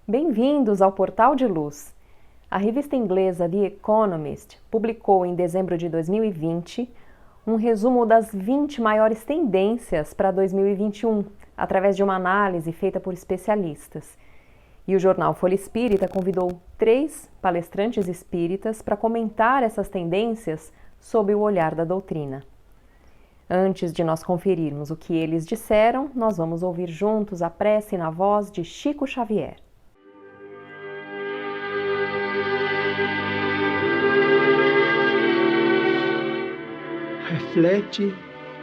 Bem-vindos ao Portal de Luz. A revista inglesa The Economist publicou em dezembro de 2020 um resumo das 20 maiores tendências para 2021, através de uma análise feita por especialistas. E o jornal Folha Espírita convidou 3 palestrantes espíritas para comentar essas tendências sob o olhar da doutrina. Antes de nós conferirmos o que eles disseram, nós vamos ouvir juntos a prece na voz de Chico Xavier. Reflete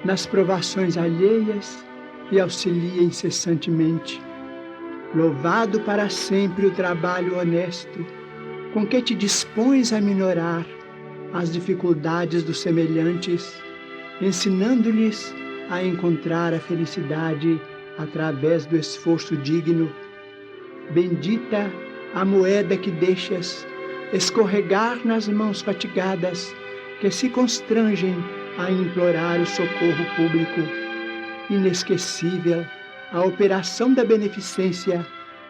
nas provações alheias e auxilia incessantemente. Louvado para sempre o trabalho honesto, com que te dispões a minorar as dificuldades dos semelhantes, ensinando-lhes a encontrar a felicidade através do esforço digno. Bendita a moeda que deixas escorregar nas mãos fatigadas, que se constrangem a implorar o socorro público. Inesquecível a operação da beneficência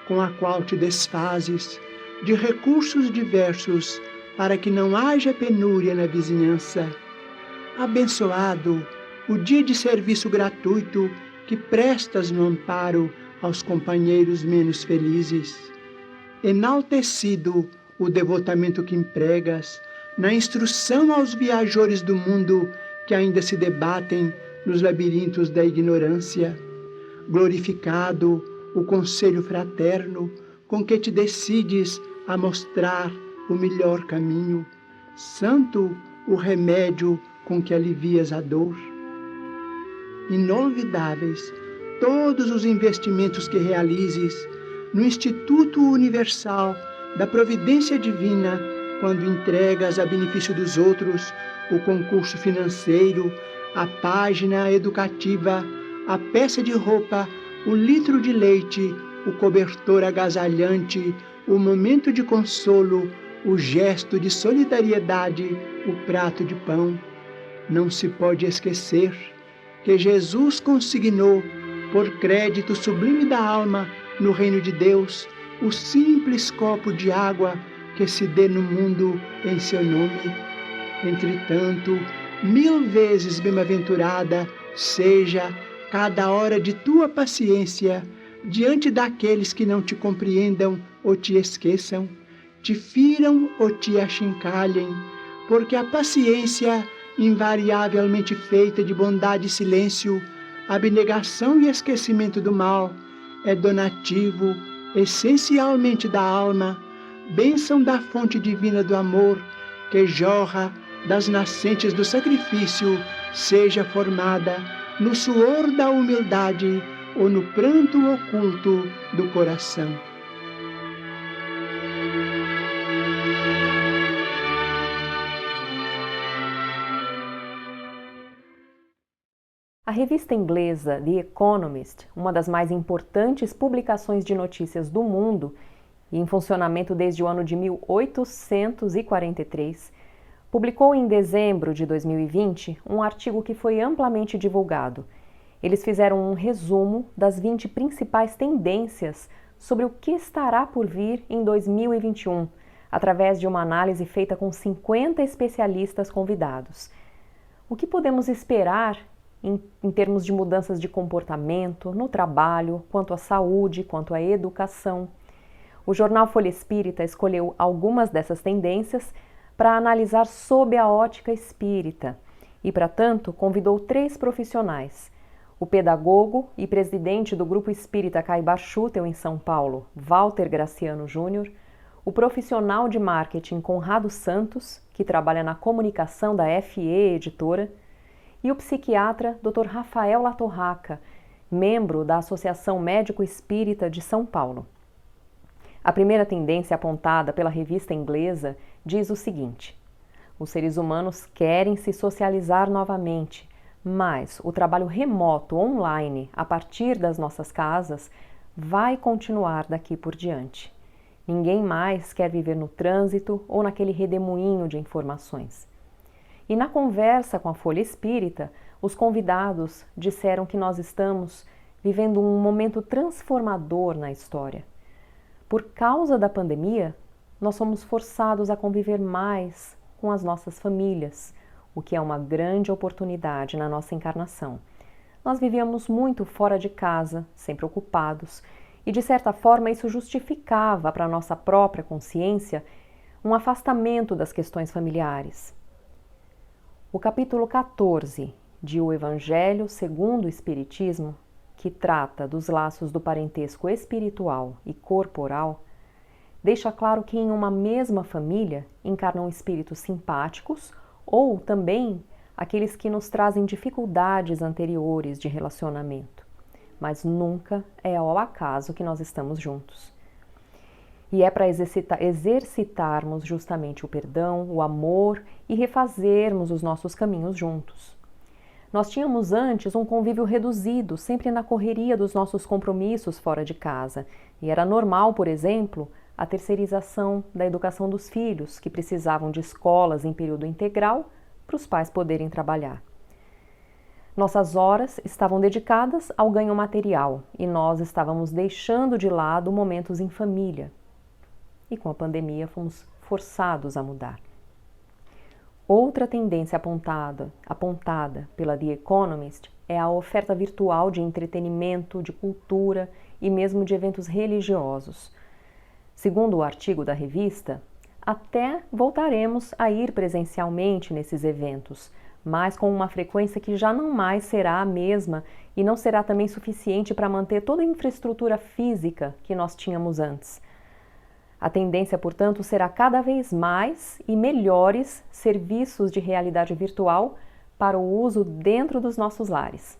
com a qual te desfazes de recursos diversos para que não haja penúria na vizinhança. Abençoado o dia de serviço gratuito que prestas no amparo aos companheiros menos felizes. Enaltecido o devotamento que empregas na instrução aos viajores do mundo que ainda se debatem nos labirintos da ignorância. Glorificado o conselho fraterno com que te decides a mostrar o melhor caminho. Santo o remédio com que alivias a dor. Inolvidáveis todos os investimentos que realizes no Instituto Universal da Providência Divina, quando entregas a benefício dos outros o concurso financeiro, a página educativa, a peça de roupa, o litro de leite, o cobertor agasalhante, o momento de consolo, o gesto de solidariedade, o prato de pão. Não se pode esquecer que Jesus consignou, por crédito sublime da alma, no reino de Deus, o simples copo de água que se dê no mundo em seu nome. Entretanto, 1000 vezes bem-aventurada seja cada hora de tua paciência diante daqueles que não te compreendam ou te esqueçam, te firam ou te achincalhem, porque a paciência, invariavelmente feita de bondade e silêncio, abnegação e esquecimento do mal, é donativo essencialmente da alma, bênção da fonte divina do amor, que jorra das nascentes do sacrifício, seja formada no suor da humildade ou no pranto oculto do coração. A revista inglesa The Economist, uma das mais importantes publicações de notícias do mundo e em funcionamento desde o ano de 1843, publicou em dezembro de 2020 um artigo que foi amplamente divulgado. Eles fizeram um resumo das 20 principais tendências sobre o que estará por vir em 2021, através de uma análise feita com 50 especialistas convidados. O que podemos esperar em termos de mudanças de comportamento, no trabalho, quanto à saúde, quanto à educação? O jornal Folha Espírita escolheu algumas dessas tendências para analisar sob a ótica espírita e, para tanto, convidou 3 profissionais: o pedagogo e presidente do Grupo Espírita Caibar Schutel em São Paulo, Walter Graciano Júnior, o profissional de marketing Conrado Santos, que trabalha na comunicação da FE Editora, e o psiquiatra Dr. Rafael Latorraca, membro da Associação Médico Espírita de São Paulo. A primeira tendência apontada pela revista inglesa diz o seguinte: os seres humanos querem se socializar novamente, mas o trabalho remoto online a partir das nossas casas vai continuar daqui por diante. Ninguém mais quer viver no trânsito ou naquele redemoinho de informações. E na conversa com a Folha Espírita, os convidados disseram que nós estamos vivendo um momento transformador na história. Por causa da pandemia, nós somos forçados a conviver mais com as nossas famílias, o que é uma grande oportunidade na nossa encarnação. Nós vivíamos muito fora de casa, sempre ocupados, e de certa forma isso justificava para a nossa própria consciência um afastamento das questões familiares. O capítulo 14 de O Evangelho segundo o Espiritismo, que trata dos laços do parentesco espiritual e corporal, deixa claro que em uma mesma família encarnam espíritos simpáticos ou também aqueles que nos trazem dificuldades anteriores de relacionamento, mas nunca é ao acaso que nós estamos juntos. E é para exercitarmos justamente o perdão, o amor e refazermos os nossos caminhos juntos. Nós tínhamos antes um convívio reduzido, sempre na correria dos nossos compromissos fora de casa, e era normal, por exemplo, a terceirização da educação dos filhos, que precisavam de escolas em período integral para os pais poderem trabalhar. Nossas horas estavam dedicadas ao ganho material e nós estávamos deixando de lado momentos em família. E com a pandemia fomos forçados a mudar. Outra tendência apontada pela The Economist é a oferta virtual de entretenimento, de cultura e mesmo de eventos religiosos. Segundo o artigo da revista, até voltaremos a ir presencialmente nesses eventos, mas com uma frequência que já não mais será a mesma e não será também suficiente para manter toda a infraestrutura física que nós tínhamos antes. A tendência, portanto, será cada vez mais e melhores serviços de realidade virtual para o uso dentro dos nossos lares.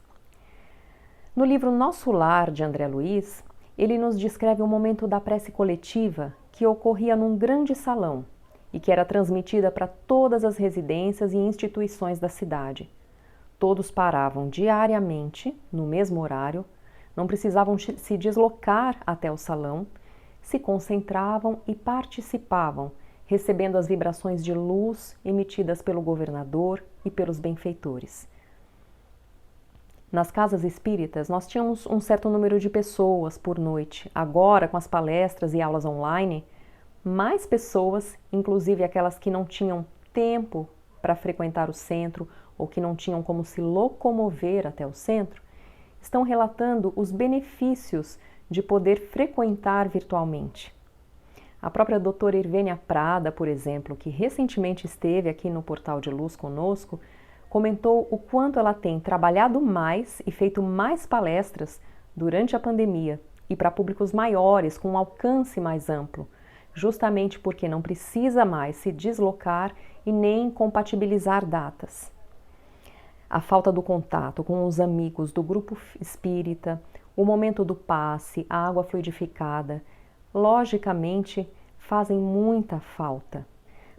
No livro Nosso Lar, de André Luiz, ele nos descreve o momento da prece coletiva que ocorria num grande salão e que era transmitida para todas as residências e instituições da cidade. Todos paravam diariamente, no mesmo horário, não precisavam se deslocar até o salão, se concentravam e participavam, recebendo as vibrações de luz emitidas pelo governador e pelos benfeitores. Nas casas espíritas, nós tínhamos um certo número de pessoas por noite. Agora, com as palestras e aulas online, mais pessoas, inclusive aquelas que não tinham tempo para frequentar o centro ou que não tinham como se locomover até o centro, estão relatando os benefícios de poder frequentar virtualmente. A própria doutora Irvênia Prada, por exemplo, que recentemente esteve aqui no Portal de Luz conosco, comentou o quanto ela tem trabalhado mais e feito mais palestras durante a pandemia e para públicos maiores, com um alcance mais amplo, justamente porque não precisa mais se deslocar e nem compatibilizar datas. A falta do contato com os amigos do grupo espírita, o momento do passe, a água fluidificada, logicamente fazem muita falta,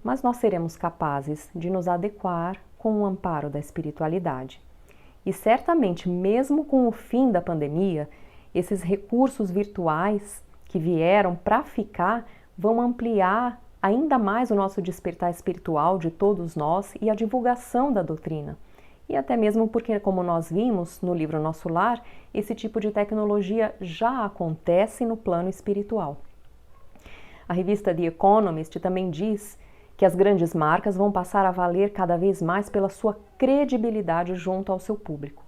mas nós seremos capazes de nos adequar com o amparo da espiritualidade. E certamente, mesmo com o fim da pandemia, esses recursos virtuais que vieram para ficar vão ampliar ainda mais o nosso despertar espiritual de todos nós e a divulgação da doutrina. E até mesmo porque, como nós vimos no livro Nosso Lar, esse tipo de tecnologia já acontece no plano espiritual. A revista The Economist também diz que as grandes marcas vão passar a valer cada vez mais pela sua credibilidade junto ao seu público.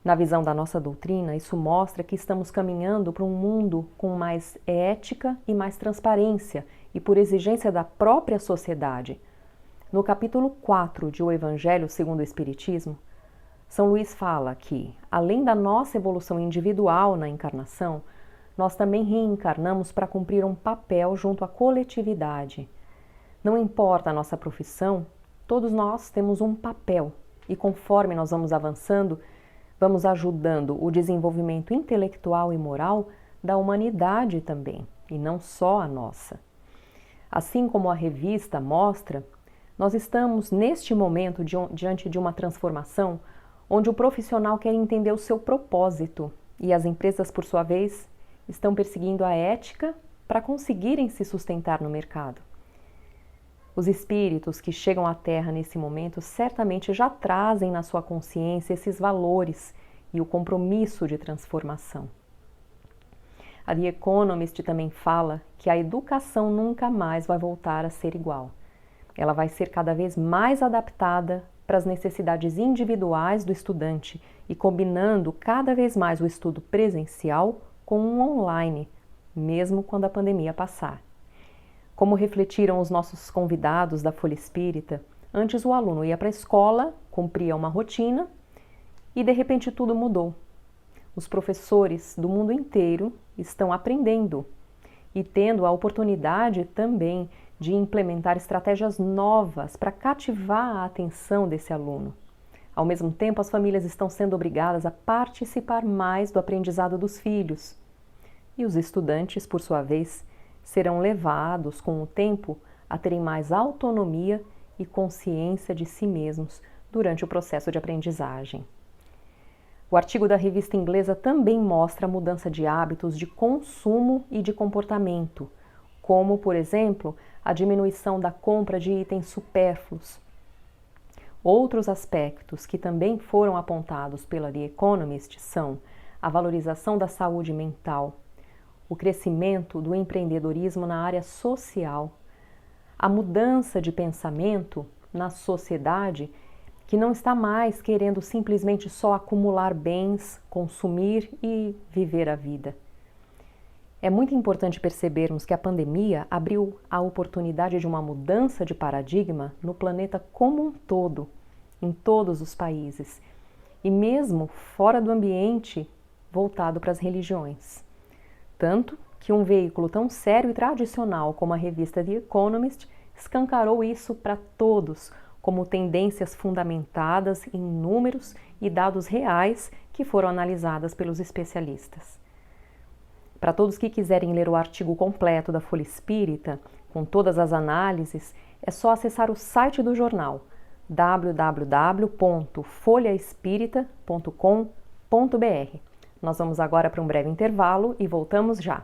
Na visão da nossa doutrina, isso mostra que estamos caminhando para um mundo com mais ética e mais transparência, e por exigência da própria sociedade. No capítulo 4 de O Evangelho segundo o Espiritismo, São Luís fala que, além da nossa evolução individual na encarnação, nós também reencarnamos para cumprir um papel junto à coletividade. Não importa a nossa profissão, todos nós temos um papel e conforme nós vamos avançando, vamos ajudando o desenvolvimento intelectual e moral da humanidade também, e não só a nossa. Assim como a revista mostra, nós estamos neste momento diante de uma transformação onde o profissional quer entender o seu propósito e as empresas, por sua vez, estão perseguindo a ética para conseguirem se sustentar no mercado. Os espíritos que chegam à Terra nesse momento certamente já trazem na sua consciência esses valores e o compromisso de transformação. A The Economist também fala que a educação nunca mais vai voltar a ser igual. Ela vai ser cada vez mais adaptada para as necessidades individuais do estudante e combinando cada vez mais o estudo presencial com o online, mesmo quando a pandemia passar. Como refletiram os nossos convidados da Folha Espírita, antes o aluno ia para a escola, cumpria uma rotina e de repente tudo mudou. Os professores do mundo inteiro estão aprendendo e tendo a oportunidade também de implementar estratégias novas para cativar a atenção desse aluno. Ao mesmo tempo, as famílias estão sendo obrigadas a participar mais do aprendizado dos filhos. E os estudantes, por sua vez, serão levados com o tempo a terem mais autonomia e consciência de si mesmos durante o processo de aprendizagem. O artigo da revista inglesa também mostra a mudança de hábitos de consumo e de comportamento, como, por exemplo, a diminuição da compra de itens supérfluos. Outros aspectos que também foram apontados pela The Economist são a valorização da saúde mental, o crescimento do empreendedorismo na área social, a mudança de pensamento na sociedade que não está mais querendo simplesmente só acumular bens, consumir e viver a vida. É muito importante percebermos que a pandemia abriu a oportunidade de uma mudança de paradigma no planeta como um todo, em todos os países, e mesmo fora do ambiente voltado para as religiões. Tanto que um veículo tão sério e tradicional como a revista The Economist escancarou isso para todos, como tendências fundamentadas em números e dados reais que foram analisadas pelos especialistas. Para todos que quiserem ler o artigo completo da Folha Espírita, com todas as análises, é só acessar o site do jornal www.folhaespirita.com.br. Nós vamos agora para um breve intervalo e voltamos já.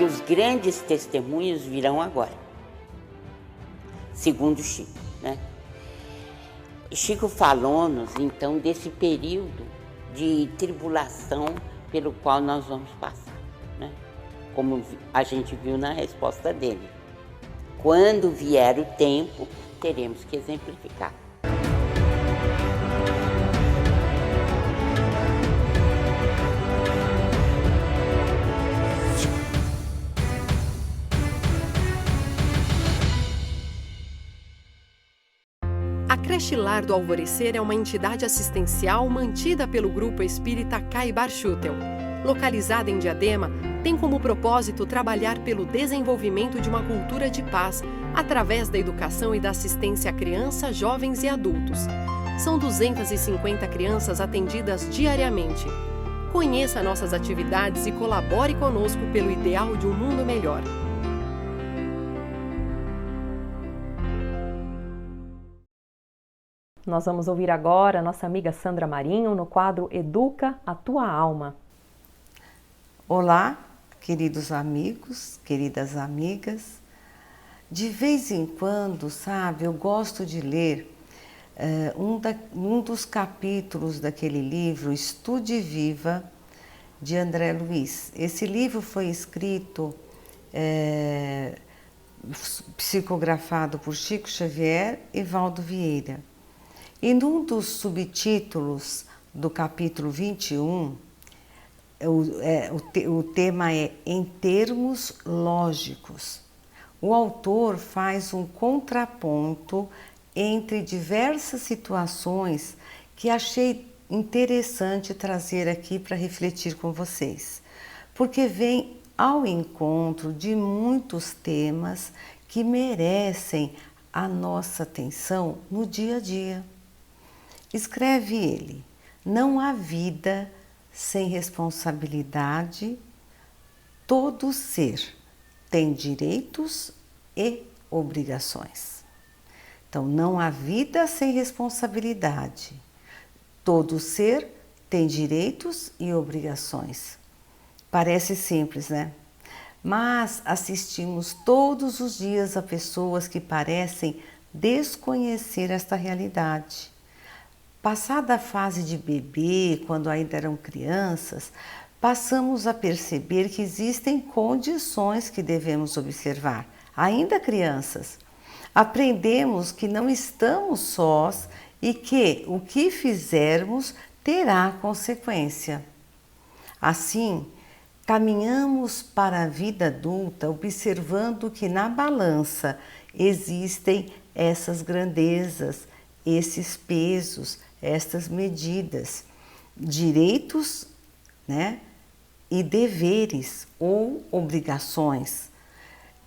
os grandes testemunhos virão agora, segundo Chico, né? Chico falou-nos, então, desse período de tribulação pelo qual nós vamos passar, né? Como a gente viu na resposta dele. Quando vier o tempo, teremos que exemplificar. A Creche Lar do Alvorecer é uma entidade assistencial mantida pelo Grupo Espírita Caibar Schutel. Localizada em Diadema, tem como propósito trabalhar pelo desenvolvimento de uma cultura de paz através da educação e da assistência a crianças, jovens e adultos. São 250 crianças atendidas diariamente. Conheça nossas atividades e colabore conosco pelo ideal de um mundo melhor. Nós vamos ouvir agora a nossa amiga Sandra Marinho no quadro Educa a Tua Alma. Olá, queridos amigos, queridas amigas. De vez em quando, sabe, eu gosto de ler um dos capítulos daquele livro, Estude Viva, de André Luiz. Esse livro foi escrito, psicografado por Chico Xavier e Valdo Vieira. E num dos subtítulos do capítulo 21, o tema é Em Termos Lógicos. O autor faz um contraponto entre diversas situações que achei interessante trazer aqui para refletir com vocês, porque vem ao encontro de muitos temas que merecem a nossa atenção no dia a dia. Escreve ele: não há vida sem responsabilidade, todo ser tem direitos e obrigações. Então, não há vida sem responsabilidade, todo ser tem direitos e obrigações. Parece simples, né? Mas assistimos todos os dias a pessoas que parecem desconhecer esta realidade. Passada a fase de bebê, quando ainda eram crianças, passamos a perceber que existem condições que devemos observar, ainda crianças. Aprendemos que não estamos sós e que o que fizermos terá consequência. Assim, caminhamos para a vida adulta observando que na balança existem essas grandezas, esses pesos, estas medidas, direitos, né, e deveres ou obrigações.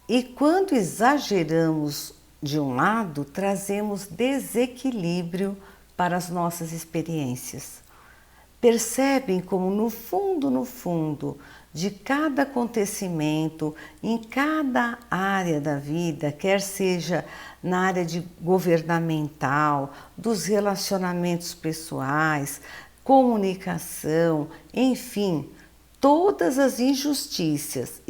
E quando exageramos de um lado, trazemos desequilíbrio para as nossas experiências. Percebem como no fundo de cada acontecimento, em cada área da vida, quer seja na área governamental, dos relacionamentos pessoais, comunicação, enfim, todas as injustiças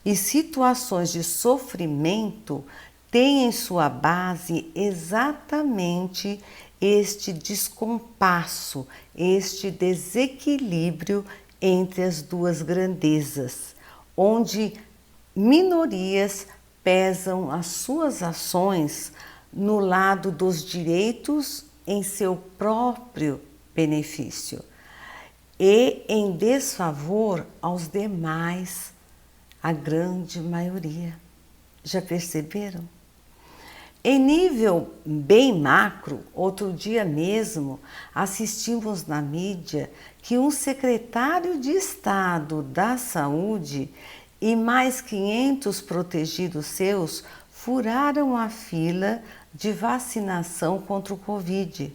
e situações de sofrimento têm em sua base exatamente este descompasso, este desequilíbrio entre as duas grandezas, onde minorias pesam as suas ações no lado dos direitos em seu próprio benefício e em desfavor aos demais, a grande maioria. Já perceberam? Em nível bem macro, outro dia mesmo assistimos na mídia que um secretário de Estado da Saúde e mais 500 protegidos seus furaram a fila de vacinação contra o Covid.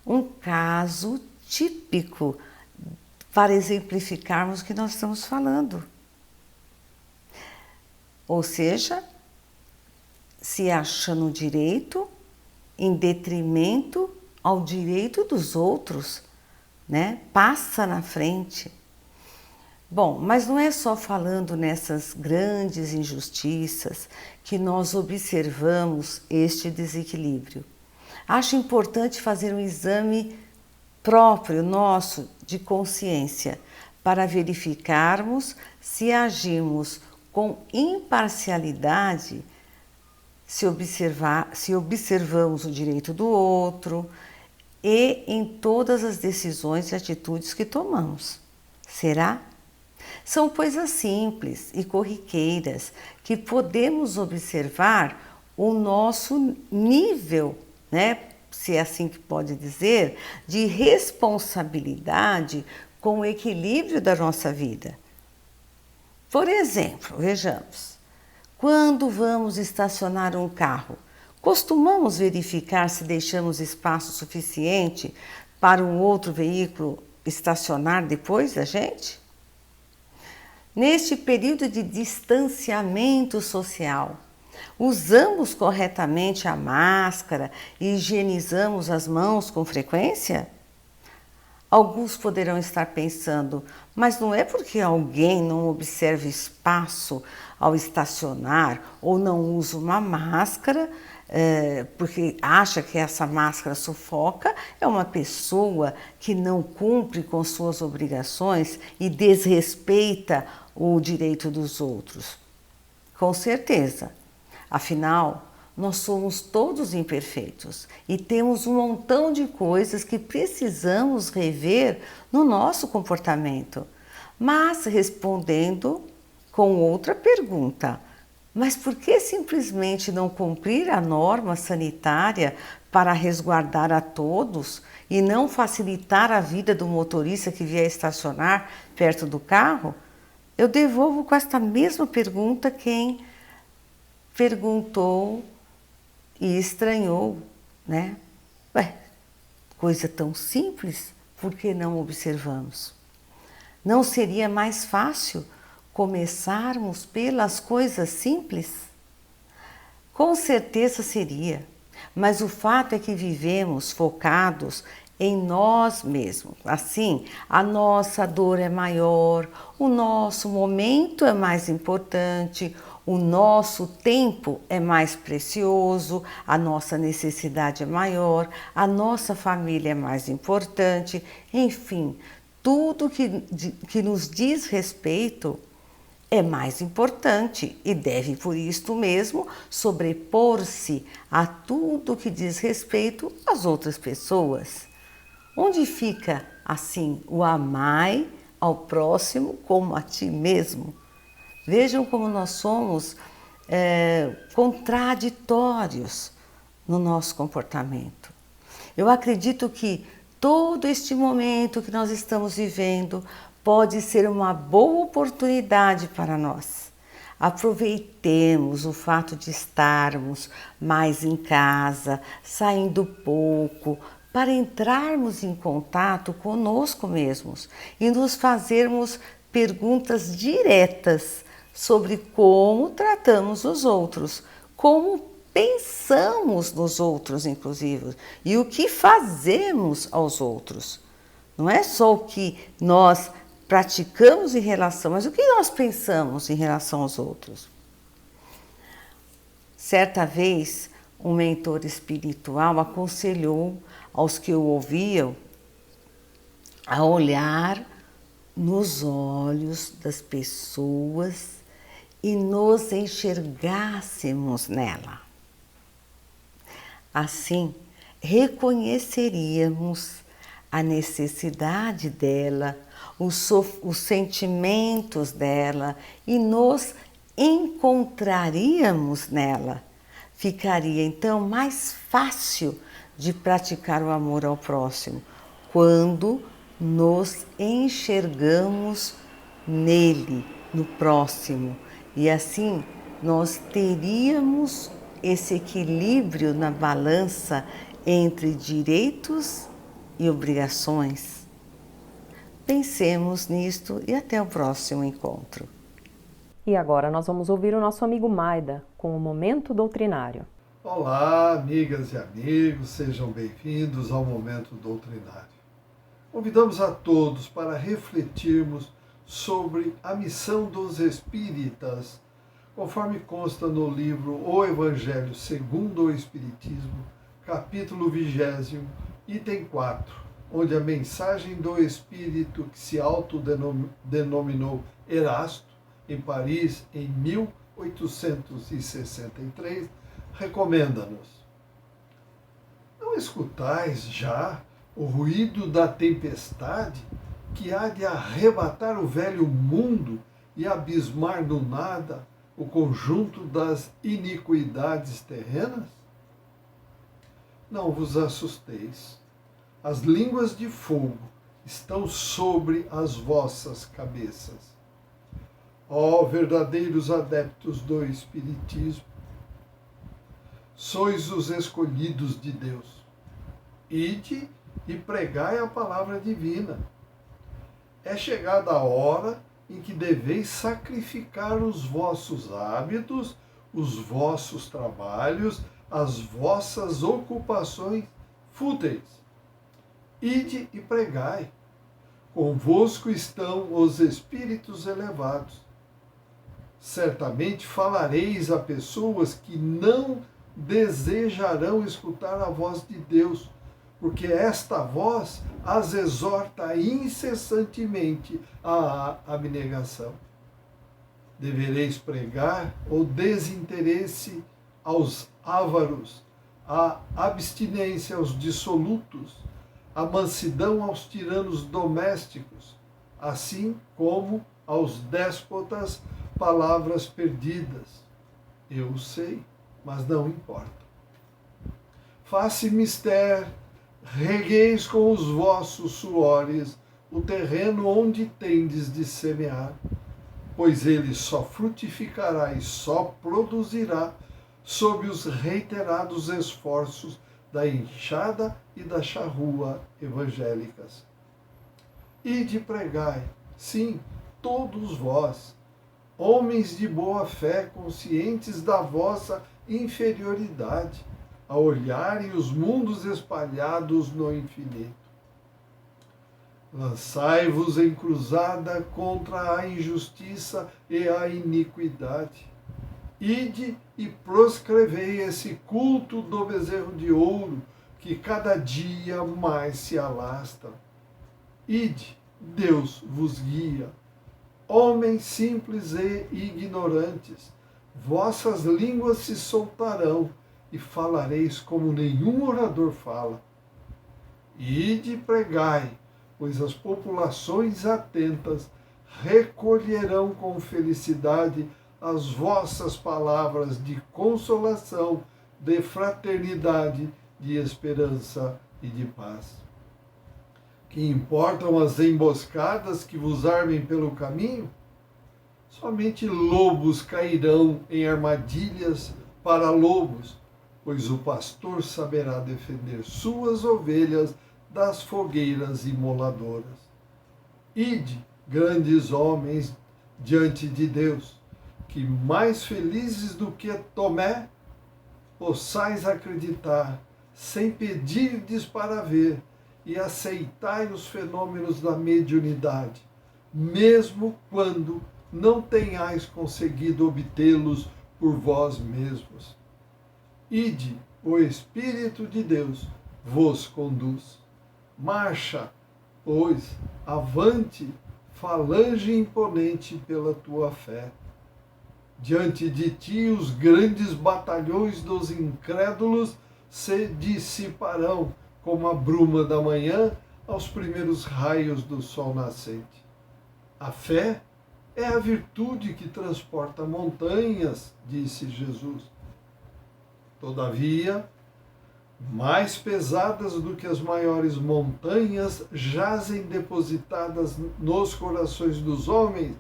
Um caso típico para exemplificarmos o que nós estamos falando. Ou seja, se acha no direito em detrimento ao direito dos outros, né? Passa na frente. Bom, mas não é só falando nessas grandes injustiças que nós observamos este desequilíbrio. Acho importante fazer um exame próprio nosso de consciência para verificarmos se agimos com imparcialidade, se observamos o direito do outro e em todas as decisões e atitudes que tomamos. Será? São coisas simples e corriqueiras que podemos observar o nosso nível, né, se é assim que pode dizer, de responsabilidade com o equilíbrio da nossa vida. Por exemplo, vejamos, quando vamos estacionar um carro, costumamos verificar se deixamos espaço suficiente para um outro veículo estacionar depois da gente? Neste período de distanciamento social, usamos corretamente a máscara e higienizamos as mãos com frequência? Alguns poderão estar pensando, mas não é porque alguém não observa espaço ao estacionar ou não usa uma máscara, porque acha que essa máscara sufoca, é uma pessoa que não cumpre com suas obrigações e desrespeita o direito dos outros. Com certeza. Afinal, nós somos todos imperfeitos e temos um montão de coisas que precisamos rever no nosso comportamento. Mas respondendo com outra pergunta, mas por que simplesmente não cumprir a norma sanitária para resguardar a todos e não facilitar a vida do motorista que vier estacionar perto do carro? Eu devolvo com esta mesma pergunta quem perguntou e estranhou, né? Ué, coisa tão simples, por que não observamos? Não seria mais fácil começarmos pelas coisas simples? Com certeza seria, mas o fato é que vivemos focados em nós mesmos. Assim, a nossa dor é maior, o nosso momento é mais importante, o nosso tempo é mais precioso, a nossa necessidade é maior, a nossa família é mais importante, enfim, tudo que nos diz respeito é mais importante e deve, por isto mesmo, sobrepor-se a tudo que diz respeito às outras pessoas. Onde fica, assim, o amai ao próximo como a ti mesmo? Vejam como nós somos contraditórios no nosso comportamento. Eu acredito que todo este momento que nós estamos vivendo pode ser uma boa oportunidade para nós. Aproveitemos o fato de estarmos mais em casa, saindo pouco, para entrarmos em contato conosco mesmos e nos fazermos perguntas diretas sobre como tratamos os outros, como pensamos nos outros, inclusive, e o que fazemos aos outros. Não é só o que nós praticamos em relação, mas o que nós pensamos em relação aos outros. Certa vez, um mentor espiritual aconselhou aos que o ouviam a olhar nos olhos das pessoas e nos enxergássemos nela. Assim, reconheceríamos a necessidade dela, os sentimentos dela e nos encontraríamos nela. Ficaria então mais fácil de praticar o amor ao próximo, quando nos enxergamos nele, no próximo. E assim nós teríamos esse equilíbrio na balança entre direitos e obrigações. Pensemos nisto e até o próximo encontro. E agora nós vamos ouvir o nosso amigo Maida com o Momento Doutrinário. Olá, amigas e amigos, sejam bem-vindos ao Momento Doutrinário. Convidamos a todos para refletirmos sobre a missão dos espíritas, conforme consta no livro O Evangelho segundo o Espiritismo, capítulo 20, item 4, onde a mensagem do espírito que se autodenominou Erasto, em Paris, em 1863, recomenda-nos: não escutais já o ruído da tempestade que há de arrebatar o velho mundo e abismar no nada o conjunto das iniquidades terrenas? Não vos assusteis. As línguas de fogo estão sobre as vossas cabeças. Ó verdadeiros adeptos do Espiritismo, sois os escolhidos de Deus. Ide e pregai a palavra divina. É chegada a hora em que deveis sacrificar os vossos hábitos, os vossos trabalhos, as vossas ocupações fúteis. Ide e pregai. Convosco estão os espíritos elevados. Certamente falareis a pessoas que não desejarão escutar a voz de Deus, porque esta voz as exorta incessantemente à abnegação. Devereis pregar o desinteresse aos ávaros, a abstinência aos dissolutos, a mansidão aos tiranos domésticos, assim como aos déspotas palavras perdidas. Eu sei, mas não importa. Faça mister, regueis com os vossos suores o terreno onde tendes de semear, pois ele só frutificará e só produzirá sob os reiterados esforços da enxada e da charrua evangélicas. Ide pregai, sim, todos vós, homens de boa fé, conscientes da vossa inferioridade, a olharem os mundos espalhados no infinito. Lançai-vos em cruzada contra a injustiça e a iniquidade. Ide e proscrevei esse culto do bezerro de ouro, que cada dia mais se alastra. Ide, Deus vos guia. Homens simples e ignorantes, vossas línguas se soltarão e falareis como nenhum orador fala. Ide e pregai, pois as populações atentas recolherão com felicidade as vossas palavras de consolação, de fraternidade, de esperança e de paz. Que importam as emboscadas que vos armem pelo caminho? Somente lobos cairão em armadilhas para lobos, pois o pastor saberá defender suas ovelhas das fogueiras imoladoras. Ide, grandes homens, diante de Deus, que mais felizes do que Tomé, possais acreditar, sem pedirdes para ver, e aceitai os fenômenos da mediunidade, mesmo quando não tenhais conseguido obtê-los por vós mesmos. Ide, o Espírito de Deus vos conduz. Marcha, pois, avante, falange imponente pela tua fé. Diante de ti os grandes batalhões dos incrédulos se dissiparão, como a bruma da manhã aos primeiros raios do sol nascente. A fé é a virtude que transporta montanhas, disse Jesus. Todavia, mais pesadas do que as maiores montanhas, jazem depositadas nos corações dos homens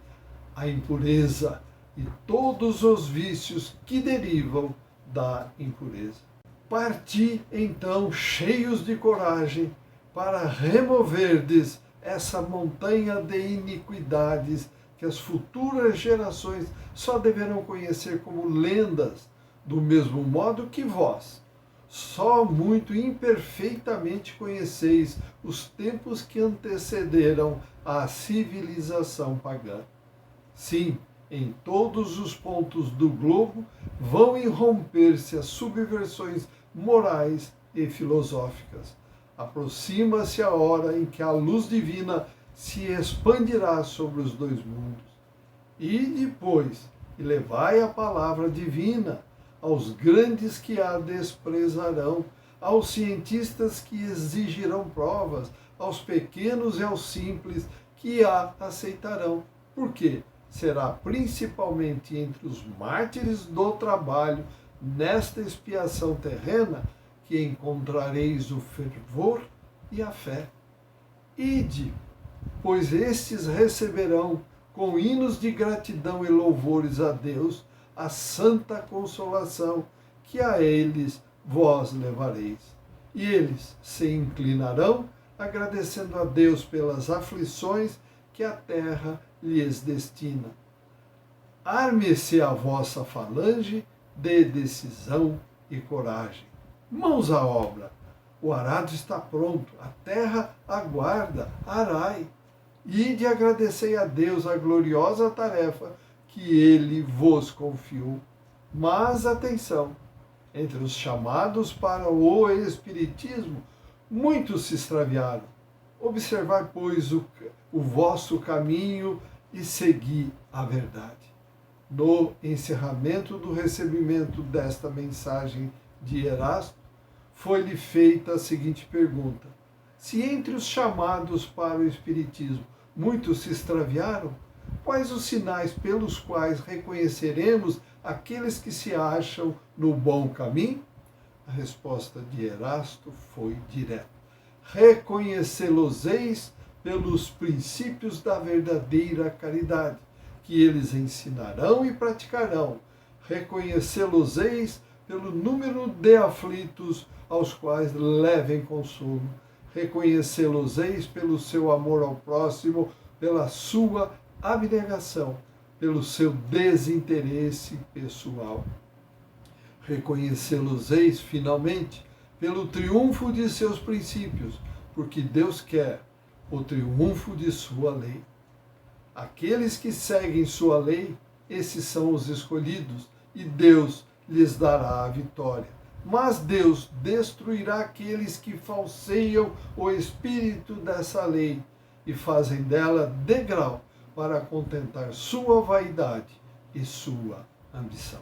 a impureza e todos os vícios que derivam da impureza. Parti, então, cheios de coragem, para removerdes essa montanha de iniquidades que as futuras gerações só deverão conhecer como lendas, do mesmo modo que vós só muito imperfeitamente conheceis os tempos que antecederam à civilização pagã. Sim, em todos os pontos do globo vão irromper-se as subversões morais e filosóficas. Aproxima-se a hora em que a luz divina se expandirá sobre os dois mundos. E depois, e levai a palavra divina aos grandes que a desprezarão, aos cientistas que exigirão provas, aos pequenos e aos simples que a aceitarão. Por quê? Será principalmente entre os mártires do trabalho, nesta expiação terrena, que encontrareis o fervor e a fé. Ide, pois estes receberão, com hinos de gratidão e louvores a Deus, a santa consolação que a eles vós levareis. E eles se inclinarão, agradecendo a Deus pelas aflições que a terra lhes destina. Arme-se a vossa falange de decisão e coragem. Mãos à obra. O arado está pronto, a terra aguarda, arai. Ide agradecei a Deus a gloriosa tarefa que ele vos confiou. Mas atenção, entre os chamados para o Espiritismo, muitos se extraviaram. Observai, pois, o vosso caminho e segui a verdade. No encerramento do recebimento desta mensagem de Erasto, foi-lhe feita a seguinte pergunta: se entre os chamados para o Espiritismo muitos se extraviaram, quais os sinais pelos quais reconheceremos aqueles que se acham no bom caminho? A resposta de Erasto foi direta: reconhecê-los-eis pelos princípios da verdadeira caridade, que eles ensinarão e praticarão. Reconhecê-los-eis pelo número de aflitos aos quais levem consolo. Reconhecê-los-eis pelo seu amor ao próximo, pela sua abnegação, pelo seu desinteresse pessoal. Reconhecê-los-eis, finalmente, pelo triunfo de seus princípios, porque Deus quer o triunfo de sua lei. Aqueles que seguem sua lei, esses são os escolhidos, e Deus lhes dará a vitória. Mas Deus destruirá aqueles que falseiam o espírito dessa lei e fazem dela degrau para contentar sua vaidade e sua ambição.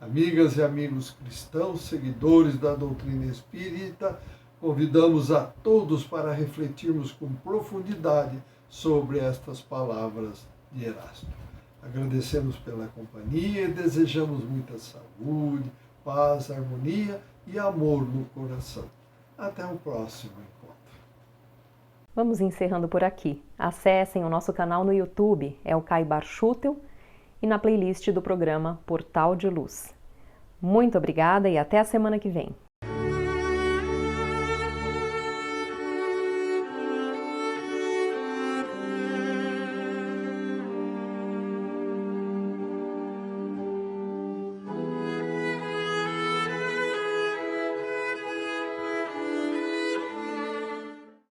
Amigas e amigos cristãos, seguidores da doutrina espírita, convidamos a todos para refletirmos com profundidade sobre estas palavras de Erasto. Agradecemos pela companhia e desejamos muita saúde, paz, harmonia e amor no coração. Até o próximo encontro. Vamos encerrando por aqui. Acessem o nosso canal no YouTube, é o Kai Barchutel, e na playlist do programa Portal de Luz. Muito obrigada e até a semana que vem.